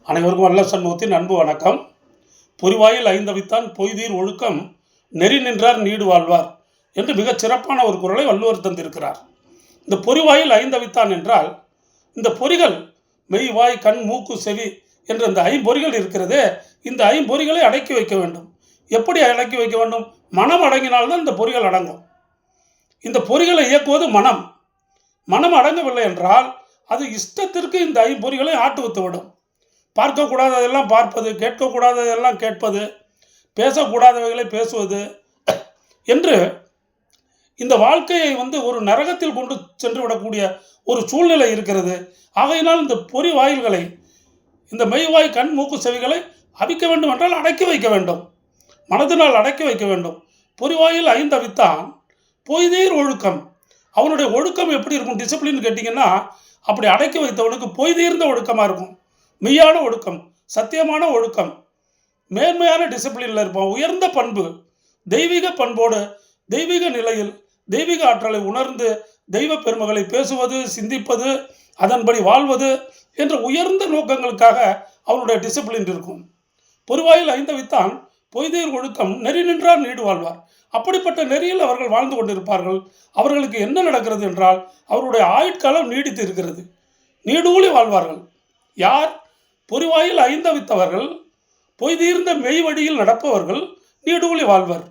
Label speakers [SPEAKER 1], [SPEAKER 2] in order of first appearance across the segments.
[SPEAKER 1] அனைவருக்கும் வல்ல சண்முகத்தின் அன்பு வணக்கம். பொறிவாயில் ஐந்தவித்தான் பொய்தீர் ஒழுக்கம் நெறி நின்றார் நீடு வாழ்வார் என்று மிகச் சிறப்பான ஒரு குறளை வள்ளுவர் தந்திருக்கிறார். இந்த பொறிவாயில் ஐந்தவித்தான் என்றால் இந்த பொறிகள் மெய், வாய், கண், மூக்கு, செவி என்ற இந்த ஐம்பொறிகள் இருக்கிறதே, இந்த ஐம்பொறிகளை அடக்கி வைக்க வேண்டும். எப்படி அடக்கி வைக்க வேண்டும்? மனம் அடங்கினால்தான் இந்த பொறிகள் அடங்கும். இந்த பொறிகளை இயக்குவது மனம். மனம் அடங்கவில்லை என்றால் அது இஷ்டத்திற்கு இந்த ஐம்பொறிகளை ஆட்டுவித்து விடும். பார்க்கக்கூடாததெல்லாம் பார்ப்பது, கேட்கக்கூடாததெல்லாம் கேட்பது, பேசக்கூடாதவைகளை பேசுவது என்று இந்த வாழ்க்கையை ஒரு நரகத்தில் கொண்டு சென்று விடக்கூடிய ஒரு சூழ்நிலை இருக்கிறது. ஆகையினால் இந்த பொறி வாயில்களை, இந்த மெய்வாய், கண், மூக்கு, செவிகளை அவிக்க வேண்டும் என்றால் அடக்கி வைக்க வேண்டும். மனதினால் அடக்கி வைக்க வேண்டும். பொறிவாயில் ஐந்தவித்தான் பொய்தீர் ஒழுக்கம். அவனுடைய ஒழுக்கம் எப்படி இருக்கும்? டிசிப்ளின் கேட்டிங்கன்னா, அப்படி அடக்கி வைத்தவனுக்கு பொய்தீர்ந்த ஒழுக்கமாக இருக்கும். மெய்யான ஒழுக்கம், சத்தியமான ஒழுக்கம், மேன்மையான டிசிப்ளினில் இருப்பான். உயர்ந்த பண்பு, தெய்வீக பண்போடு, தெய்வீக நிலையில், தெய்வீக ஆற்றலை உணர்ந்து தெய்வ பெருமகளை பேசுவது, சிந்திப்பது, அதன்படி வாழ்வது என்ற உயர்ந்த நோக்கங்களுக்காக அவனுடைய டிசிப்ளின் இருக்கும். பொறிவாயில் ஐந்தவித்தான் பொய்தீர் ஒழுக்கம் நெறி நின்றார் நீடு வாழ்வார். அப்படிப்பட்ட நெறியில் அவர்கள் வாழ்ந்து கொண்டிருப்பார்கள். அவர்களுக்கு என்ன நடக்கிறது என்றால், அவருடைய ஆயுட்காலம் நீடித்து இருக்கிறது. நீடூழி வாழ்வார்கள். யார்? பொறிவாயில் ஐந்தவித்தவர்கள், பொய்தீர்ந்த மெய் வழியில் நடப்பவர்கள் நீடூழி வாழ்வர்.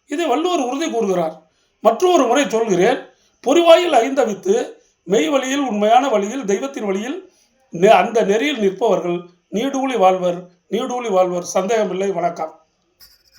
[SPEAKER 1] இதை வள்ளுவர் உறுதி கூறுகிறார். மற்றொரு முறை சொல்கிறேன். பொறிவாயில் ஐந்தவித்து மெய் வழியில், உண்மையான வழியில், தெய்வத்தின் வழியில் அந்த நெறியில் நிற்பவர்கள் நீடூழி வாழ்வர். நீடூழி வாழ்வர். சந்தேகமில்லை. வணக்கம்.